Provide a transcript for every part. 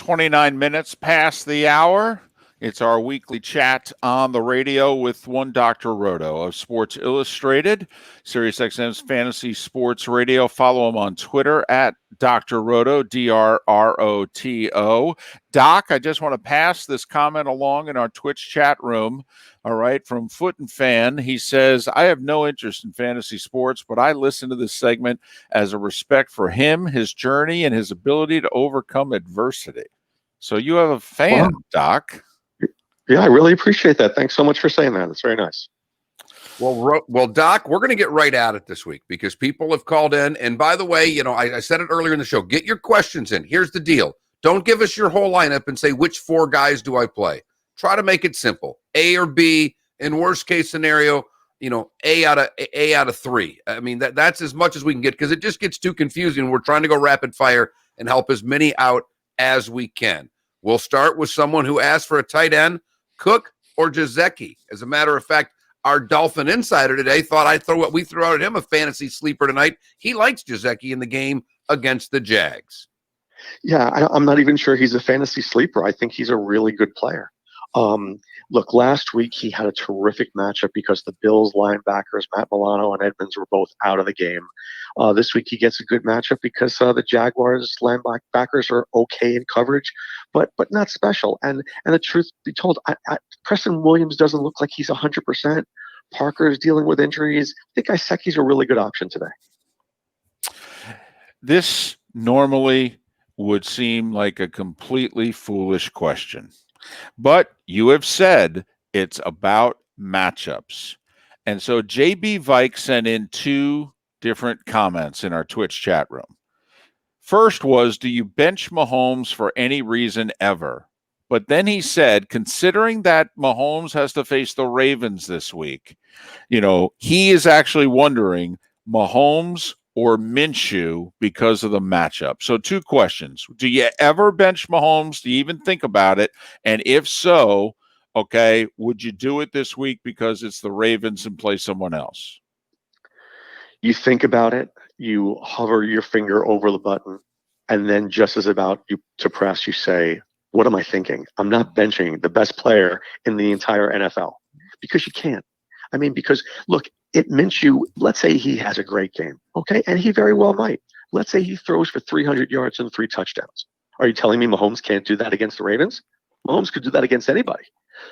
29 minutes past the hour. It's our weekly chat on the radio with one Dr. Roto of Sports Illustrated, SiriusXM's Fantasy Sports Radio. Follow him on Twitter at Dr. Roto, DRROTO. Doc, I just want to pass this comment along in our Twitch chat room. All right, from Foot and Fan. He says, I have no interest in fantasy sports, but I listen to this segment as a respect for him, his journey, and his ability to overcome adversity. So you have a fan, wow. Doc. Yeah, I really appreciate that. Thanks so much for saying that. It's very nice. Well, Doc, we're going to get right at it this week because people have called in. And by the way, I said it earlier in the show, get your questions in. Here's the deal. Don't give us your whole lineup and say, which 4 guys do I play? Try to make it simple. A or B. In worst case scenario, A out of 3. I mean, that's as much as we can get because it just gets too confusing. We're trying to go rapid fire and help as many out as we can. We'll start with someone who asked for a tight end, Cook or Gesicki. As a matter of fact, our Dolphin insider today thought I'd throw what we threw out at him, a fantasy sleeper tonight. He likes Gesicki in the game against the Jags. Yeah, I'm not even sure he's a fantasy sleeper. I think he's a really good player. Look, last week he had a terrific matchup because the Bills linebackers, Matt Milano and Edmonds, were both out of the game. This week he gets a good matchup because the Jaguars linebackers are okay in coverage, but not special. And the truth be told, Preston Williams doesn't look like he's 100%. Parker is dealing with injuries. I think Gesicki's a really good option today. This normally would seem like a completely foolish question. But you have said it's about matchups. And so JB Vike sent in 2 different comments in our Twitch chat room. First was, do you bench Mahomes for any reason ever? But then he said, considering that Mahomes has to face the Ravens this week, he is actually wondering Mahomes or Minshew because of the matchup. So 2 questions. Do you ever bench Mahomes? Do you even think about it? And if so, okay, would you do it this week because it's the Ravens and play someone else? You think about it, you hover your finger over the button, and then just as about to press, you say, what am I thinking? I'm not benching the best player in the entire NFL because you can't. I mean, because look, it Minshew, let's say he has a great game, okay? And he very well might. Let's say he throws for 300 yards and 3 touchdowns. Are you telling me Mahomes can't do that against the Ravens? Mahomes could do that against anybody.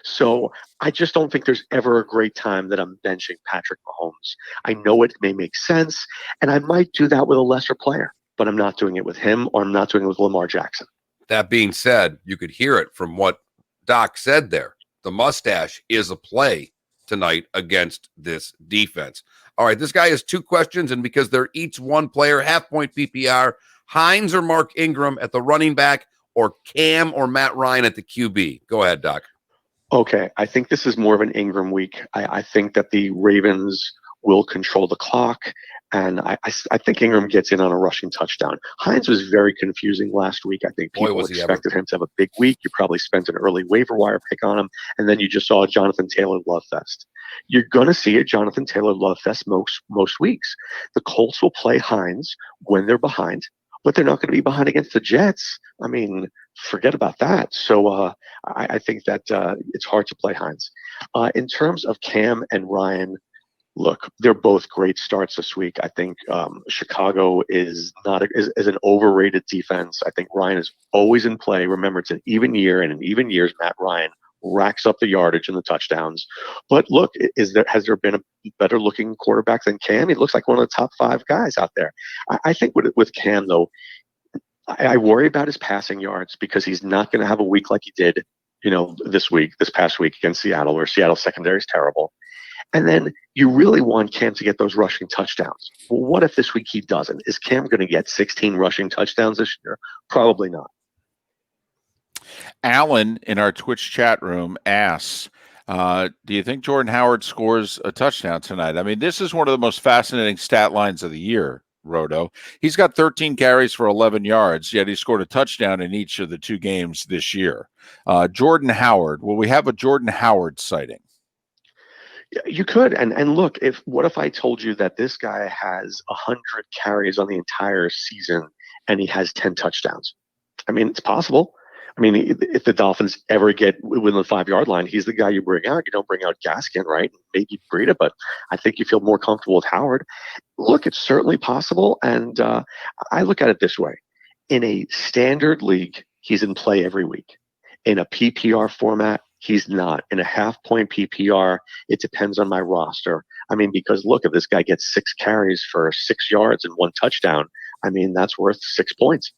So I just don't think there's ever a great time that I'm benching Patrick Mahomes. I know it may make sense, and I might do that with a lesser player, but I'm not doing it with him or I'm not doing it with Lamar Jackson. That being said, you could hear it from what Doc said there. The mustache is a play tonight against this defense. All right, this guy has 2 questions, and because they're each 1 player, half-point PPR, Hines or Mark Ingram at the running back, or Cam or Matt Ryan at the QB. Go ahead, Doc. Okay, I think this is more of an Ingram week. I think that the Ravens will control the clock, and I think Ingram gets in on a rushing touchdown. Hines was very confusing last week. I think people expected him to have a big week. You probably spent an early waiver wire pick on him, and then you just saw a Jonathan Taylor love fest. You're going to see a Jonathan Taylor love fest most weeks. The Colts will play Hines when they're behind, but they're not going to be behind against the Jets. I mean, forget about that. So I think that it's hard to play Hines. In terms of Cam and Ryan, look, they're both great starts this week. I think Chicago is an overrated defense. I think Ryan is always in play. Remember, it's an even year, and in even years, Matt Ryan racks up the yardage and the touchdowns. But look, has there been a better looking quarterback than Cam? He looks like one of the top 5 guys out there. I think with Cam, though, I worry about his passing yards because he's not going to have a week like he did, this past week against Seattle, where Seattle's secondary is terrible. And then you really want Cam to get those rushing touchdowns. Well, what if this week he doesn't? Is Cam going to get 16 rushing touchdowns this year? Probably not. Alan in our Twitch chat room asks, do you think Jordan Howard scores a touchdown tonight? I mean, this is one of the most fascinating stat lines of the year, Roto. He's got 13 carries for 11 yards, yet he scored a touchdown in each of the 2 games this year. Jordan Howard, will we have a Jordan Howard sighting? You could, and look, what if I told you that this guy has 100 carries on the entire season and he has 10 touchdowns? I mean, it's possible. I mean, if the Dolphins ever get within the 5 yard line, he's the guy you bring out. You don't bring out Gaskin, right? Maybe Breida, but I think you feel more comfortable with Howard. Look, it's certainly possible. And I look at it this way. In a standard league, he's in play every week. In a PPR format, he's not. In a half-point PPR, it depends on my roster. I mean, because look, if this guy gets 6 carries for 6 yards and 1 touchdown, I mean, that's worth 6 points.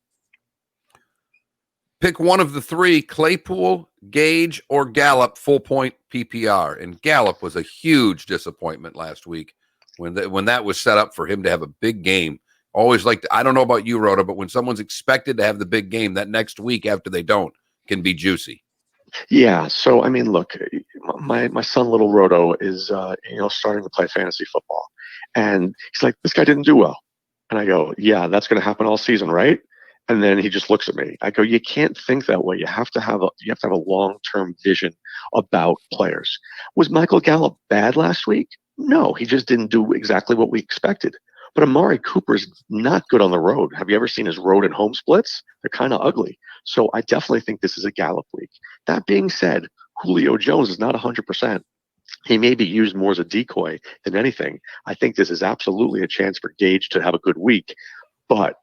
Pick one of the three: Claypool, Gage, or Gallop full point PPR. And Gallop was a huge disappointment last week when that was set up for him to have a big game. Always like I don't know about you, Roto, but when someone's expected to have the big game, that next week after they don't can be juicy. Yeah. So I mean, look, my son, little Roto, is starting to play fantasy football, and he's like, this guy didn't do well, and I go, yeah, that's going to happen all season, right? And then he just looks at me. I go, you can't think that way. You have to have a long-term vision about players. Was Michael Gallup bad last week? No, he just didn't do exactly what we expected. But Amari Cooper's not good on the road. Have you ever seen his road and home splits? They're kind of ugly. So I definitely think this is a Gallup week. That being said, Julio Jones is not 100%. He may be used more as a decoy than anything. I think this is absolutely a chance for Gage to have a good week. But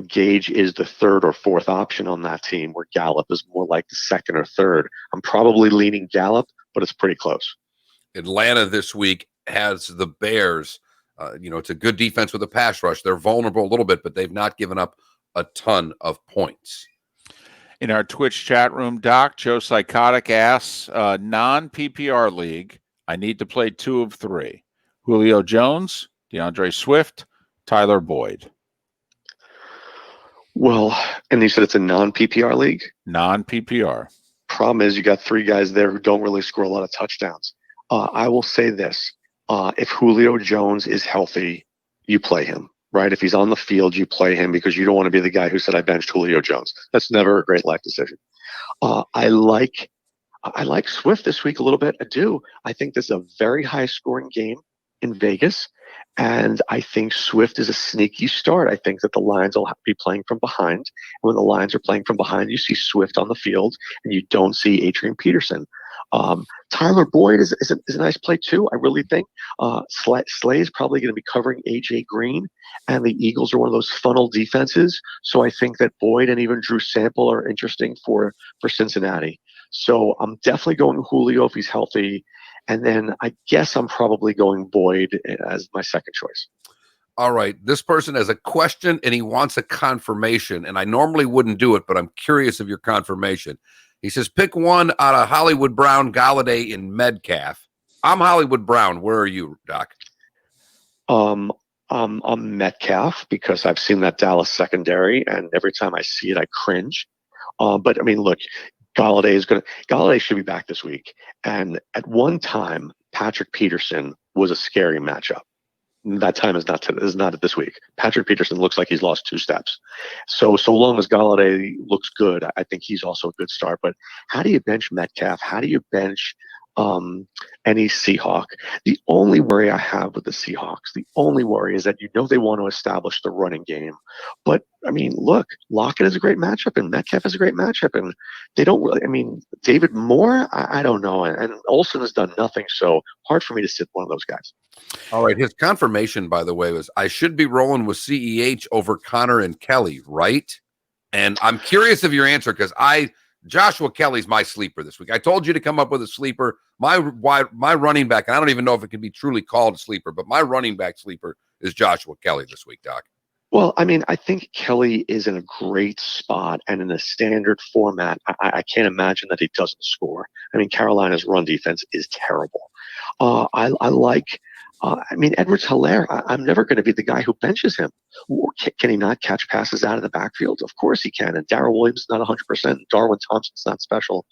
Gage is the third or fourth option on that team, where Gallup is more like the second or third. I'm probably leaning Gallup, but it's pretty close. Atlanta this week has the Bears. It's a good defense with a pass rush. They're vulnerable a little bit, but they've not given up a ton of points. In our Twitch chat room, Doc, Joe Psychotic asks, non-PPR league, I need to play 2 of 3. Julio Jones, DeAndre Swift, Tyler Boyd. Well, and you said it's a non-PPR league? Non-PPR. Problem is you got 3 guys there who don't really score a lot of touchdowns. I will say this. If Julio Jones is healthy, you play him, right? If he's on the field, you play him because you don't want to be the guy who said, I benched Julio Jones. That's never a great life decision. I like Swift this week a little bit. I do. I think this is a very high-scoring game in Vegas. And I think Swift is a sneaky start. I think that the Lions will be playing from behind. And when the Lions are playing from behind, you see Swift on the field, and you don't see Adrian Peterson. Tyler Boyd is a nice play too. I really think Slay is probably going to be covering AJ Green, and the Eagles are one of those funnel defenses. So I think that Boyd and even Drew Sample are interesting for Cincinnati. So I'm definitely going Julio if he's healthy. And then I guess I'm probably going Boyd as my second choice. All right. This person has a question and he wants a confirmation. And I normally wouldn't do it, but I'm curious of your confirmation. He says, pick one out of Hollywood Brown, Galladay, and Metcalf. I'm Hollywood Brown. Where are you, Doc? I'm Metcalf because I've seen that Dallas secondary, and every time I see it, I cringe. But I mean, look, Galladay should be back this week. And at one time, Patrick Peterson was a scary matchup. That time is not this week. Patrick Peterson looks like he's lost 2 steps. So long as Galladay looks good, I think he's also a good start. But how do you bench Metcalf? How do you bench any Seahawk? The only worry I have with the Seahawks, the only worry is that they want to establish the running game. But I mean, look, Lockett is a great matchup, and Metcalf is a great matchup, and they don't really. I mean, David Moore, I don't know, and Olsen has done nothing, so hard for me to sit one of those guys. All right. His confirmation, by the way, was I should be rolling with CEH over Connor and Kelly, right? And I'm curious of your answer because Joshua Kelly's my sleeper this week. I told you to come up with a sleeper. My running back, and I don't even know if it can be truly called a sleeper, but my running back sleeper is Joshua Kelly this week, Doc. Well, I mean, I think Kelly is in a great spot, and in a standard format, I can't imagine that he doesn't score. I mean, Carolina's run defense is terrible. I mean, Edwards-Helaire, I'm never going to be the guy who benches him. Can he not catch passes out of the backfield? Of course he can. And Darrell Williams is not 100%. Darwin Thompson's not special.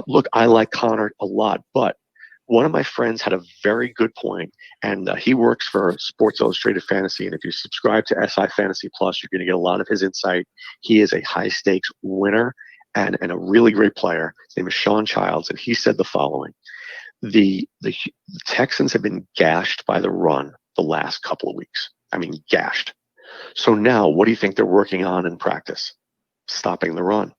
Look, I like Connor a lot, but one of my friends had a very good point, and he works for Sports Illustrated Fantasy. And if you subscribe to SI Fantasy Plus, you're going to get a lot of his insight. He is a high-stakes winner and a really great player. His name is Sean Childs, and he said the following. The Texans have been gashed by the run the last couple of weeks. I mean, gashed. So now, what do you think they're working on in practice? Stopping the run.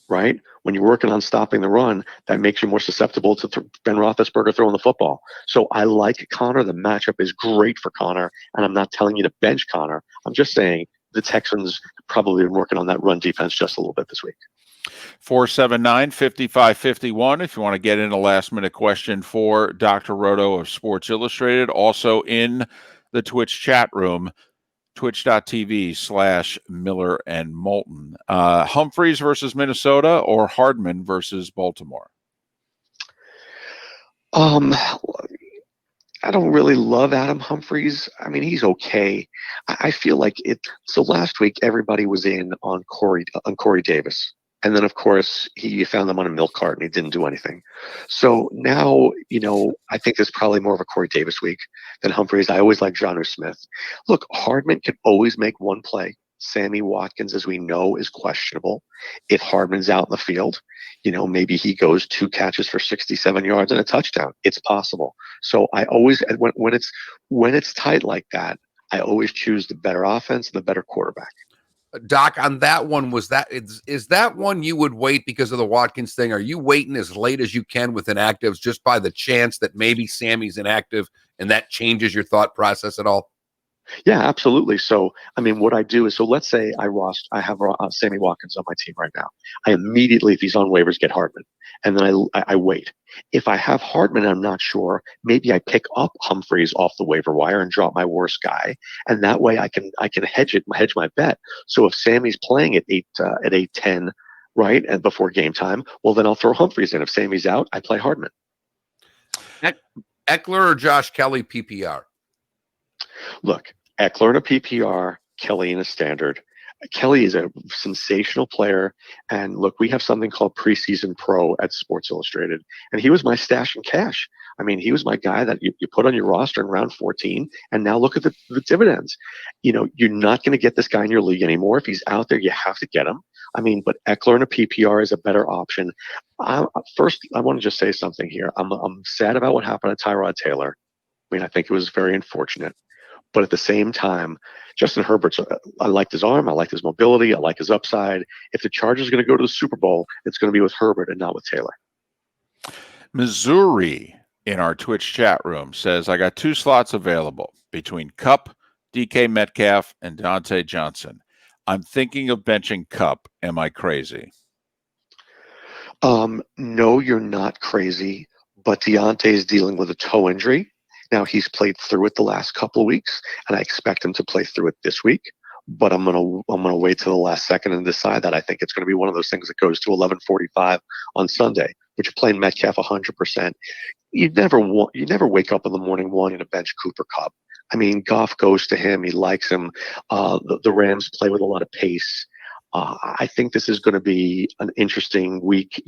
right? When you're working on stopping the run, that makes you more susceptible to Ben Roethlisberger throwing the football. So I like Connor. The matchup is great for Connor, and I'm not telling you to bench Connor. I'm just saying the Texans probably been working on that run defense just a little bit this week. 479-5551 if you want to get in a last-minute question for Dr. Roto of Sports Illustrated. Also in the Twitch chat room, twitch.tv/Miller and Moulton. Humphreys versus Minnesota or Hardman versus Baltimore? I don't really love Adam Humphries. I mean, he's okay. I feel like it. So last week, everybody was in on Corey Davis. And then, of course, he found them on a milk cart and he didn't do anything. So now, I think there's probably more of a Corey Davis week than Humphries. I always like Jonnu Smith. Look, Hardman can always make one play. Sammy Watkins, as we know, is questionable. If Hardman's out in the field, maybe he goes 2 catches for 67 yards and a touchdown. It's possible. So I always, when it's tight like that, I always choose the better offense and the better quarterback. Doc, on that one, is that one you would wait because of the Watkins thing? Are you waiting as late as you can with inactives just by the chance that maybe Sammy's inactive and that changes your thought process at all? Yeah, absolutely. So, I mean, what I do is, so let's say I have Sammy Watkins on my team right now. I immediately, if he's on waivers, get Hardman, and then I wait. If I have Hardman, I'm not sure. Maybe I pick up Humphreys off the waiver wire and drop my worst guy, and that way I can hedge my bet. So if Sammy's playing at 8:10, right, and before game time, well then I'll throw Humphreys in. If Sammy's out, I play Hardman. Eckler or Josh Kelly PPR? Look, Eckler in a PPR, Kelly in a standard. Kelly is a sensational player. And look, we have something called Preseason Pro at Sports Illustrated. And he was my stash and cash. I mean, he was my guy that you put on your roster in round 14. And now look at the dividends. You're not going to get this guy in your league anymore. If he's out there, you have to get him. I mean, but Eckler in a PPR is a better option. First, I want to just say something here. I'm sad about what happened to Tyrod Taylor. I mean, I think it was very unfortunate. But at the same time, Justin Herbert's, I liked his arm. I liked his mobility. I like his upside. If the Chargers are going to go to the Super Bowl, it's going to be with Herbert and not with Taylor. Missouri in our Twitch chat room says, I got 2 slots available between Kupp, DK Metcalf, and Dante Johnson. I'm thinking of benching Kupp. Am I crazy? No, you're not crazy. But Deontay is dealing with a toe injury. Now, he's played through it the last couple of weeks, and I expect him to play through it this week. But I'm gonna wait till the last second and decide that. I think it's going to be one of those things that goes to 11:45 on Sunday. But you're playing Metcalf 100%. You never wake up in the morning wanting to bench Cooper Kupp. I mean, Goff goes to him. He likes him. The Rams play with a lot of pace. I think this is going to be an interesting week.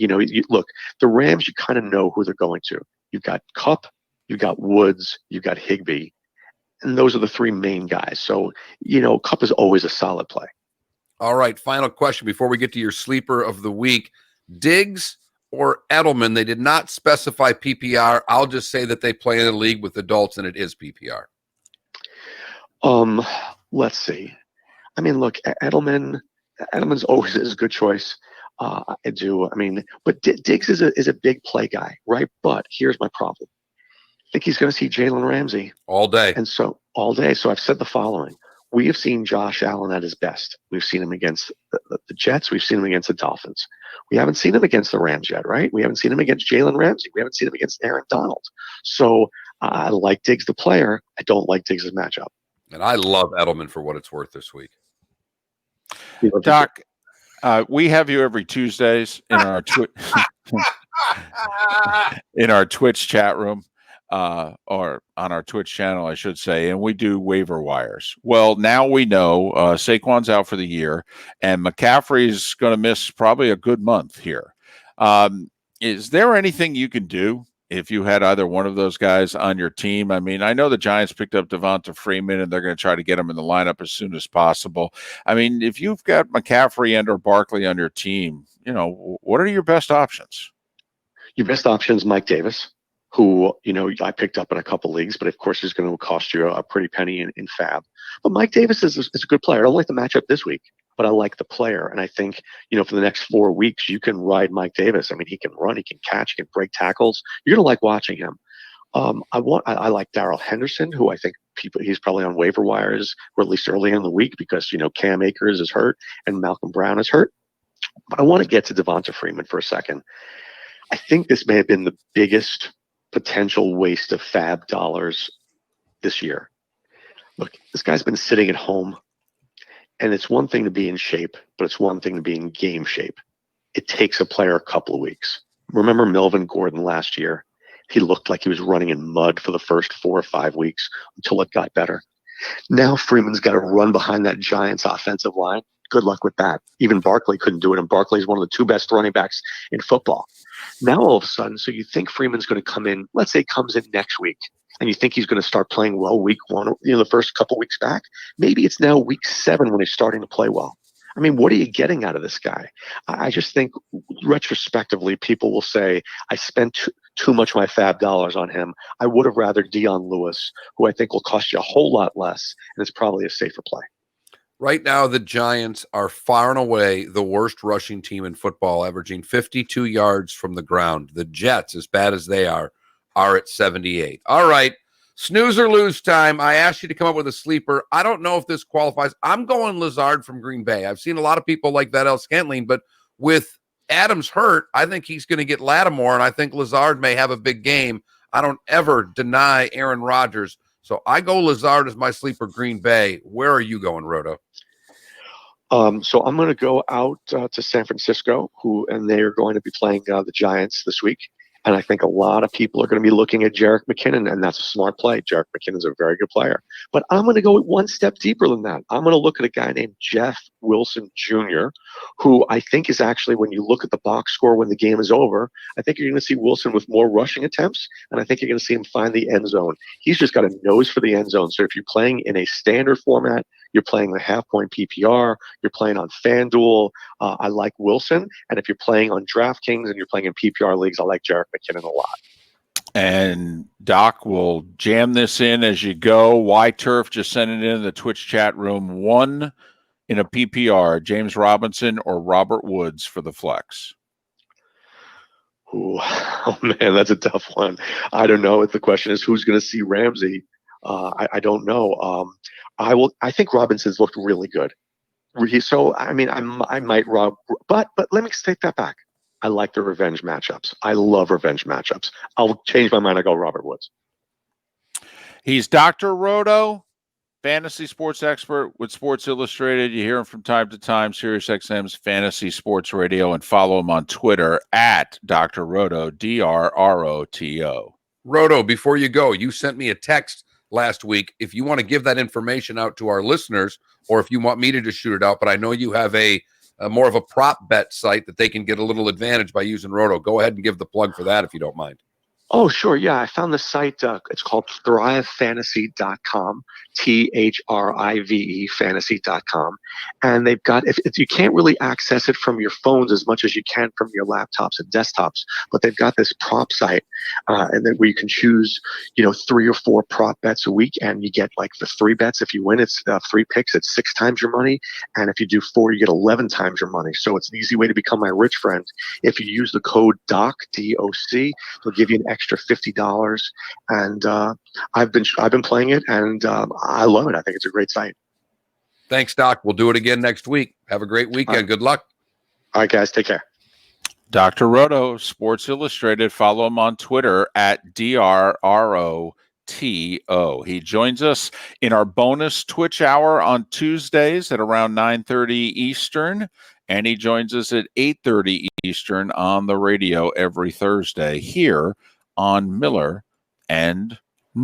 Look, the Rams, you kind of know who they're going to. You've got Kupp, you got Woods, you got Higbee, and those are the 3 main guys. So, Kupp is always a solid play. All right, final question before we get to your sleeper of the week. Diggs or Edelman? They did not specify PPR. I'll just say that they play in a league with adults and it is PPR. Let's see. I mean, look, Edelman's always is a good choice. I do. I mean, but Diggs is a big play guy, right? But here's my problem. I think he's going to see Jalen Ramsey all day. And so all day. So I've said the following. We have seen Josh Allen at his best. We've seen him against the Jets. We've seen him against the Dolphins. We haven't seen him against the Rams yet, right? We haven't seen him against Jalen Ramsey. We haven't seen him against Aaron Donald. So I like Diggs the player. I don't like Diggs' matchup. And I love Edelman for what it's worth this week. Doc, we have you every Tuesdays in our in our Twitch chat room, or on our Twitch channel, I should say, and we do waiver wires. Well, now we know Saquon's out for the year, and McCaffrey's going to miss probably a good month here. Is there anything you can do if you had either one of those guys on your team? I mean, I know the Giants picked up Devonta Freeman, and they're going to try to get him in the lineup as soon as possible. I mean, if you've got McCaffrey and or Barkley on your team, what are your best options? Your best option is Mike Davis, who, I picked up in a couple leagues, but of course is going to cost you a pretty penny in Fab. But Mike Davis is a good player. I don't like the matchup this week. but I like the player. And I think, for the next 4 weeks, you can ride Mike Davis. I mean, he can run, he can catch, he can break tackles. You're going to like watching him. I like Darrell Henderson, who I think he's probably on waiver wires, or at least early in the week, because, Cam Akers is hurt and Malcolm Brown is hurt. But I want to get to Devonta Freeman for a second. I think this may have been the biggest potential waste of fab dollars this year. Look, this guy's been sitting at home, and it's one thing to be in shape, but it's one thing to be in game shape. It takes a player a couple of weeks. Remember Melvin Gordon last year? He looked like he was running in mud for the first 4 or 5 weeks until it got better. Now Freeman's got to run behind that Giants offensive line. Good luck with that. Even Barkley couldn't do it, and Barkley's one of the 2 best running backs in football. Now all of a sudden, so you think Freeman's going to come in, let's say comes in next week, and you think he's going to start playing well week 1, the first couple weeks back. Maybe it's now week 7 when he's starting to play well. I mean, what are you getting out of this guy? I just think retrospectively, people will say, I spent too much of my fab dollars on him. I would have rather Dion Lewis, who I think will cost you a whole lot less, and is probably a safer play. Right now, the Giants are far and away the worst rushing team in football, averaging 52 yards from the ground. The Jets, as bad as they are at 78. All right. Snooze or lose time. I asked you to come up with a sleeper. I don't know if this qualifies. I'm going Lazard from Green Bay. I've seen a lot of people like that Scantling, but with Adams hurt, I think he's going to get Lattimore, and I think Lazard may have a big game. I don't ever deny Aaron Rodgers. So I go Lazard as my sleeper, Green Bay. Where are you going, Roto? So I'm going to go out to San Francisco, and they are going to be playing the Giants this week. And I think a lot of people are going to be looking at Jerick McKinnon, and that's a smart play. Jerick McKinnon is a very good player. But I'm going to go one step deeper than that. I'm going to look at a guy named Jeff Wilson Jr., who I think is actually, when you look at the box score when the game is over, I think you're going to see Wilson with more rushing attempts, and I think you're going to see him find the end zone. He's just got a nose for the end zone. So if you're playing in a standard format, you're playing the half-point PPR, you're playing on FanDuel, I like Wilson. And if you're playing on DraftKings and you're playing in PPR leagues, I like Jerick McKinnon a lot. And Doc will jam this in as you go. Y-Turf just sent it in the Twitch chat room. 1 in a PPR, James Robinson or Robert Woods for the flex. Ooh, oh man, that's a tough one. I don't know. If the question is who's going to see Ramsey, I don't know. I think Robinson's looked really good. So I mean, I might rob, but let me take that back. I like the revenge matchups. I love revenge matchups. I'll change my mind. I go Robert Woods. He's Dr. Roto, fantasy sports expert with Sports Illustrated. You hear him from time to time, SiriusXM's Fantasy Sports Radio, and follow him on Twitter at Dr. Roto, DRROTO. Roto, before you go, you sent me a text last week. If you want to give that information out to our listeners, or if you want me to just shoot it out, but I know you have a more of a prop bet site that they can get a little advantage by using Roto. Go ahead and give the plug for that if you don't mind. Oh, sure. Yeah, I found the site. It's called thrivefantasy.com, THRIVE fantasy.com. And they've got, if you can't really access it from your phones as much as you can from your laptops and desktops, but they've got this prop site and then where you can choose, 3 or 4 prop bets a week, and you get like the 3 bets. If you win, it's 3 picks, it's 6 times your money. And if you do 4, you get 11 times your money. So it's an easy way to become my rich friend. If you use the code DOC, D-O-C, they'll give you an extra $50, and I've been playing it, and I love it. I think it's a great site. Thanks, Doc. We'll do it again next week. Have a great weekend. Right. Good luck. All right, guys, take care. Dr. Roto, Sports Illustrated. Follow him on Twitter at DRROTO. He joins us in our bonus Twitch hour on Tuesdays at around 9:30 Eastern. And he joins us at 8:30 Eastern on the radio every Thursday here on Miller and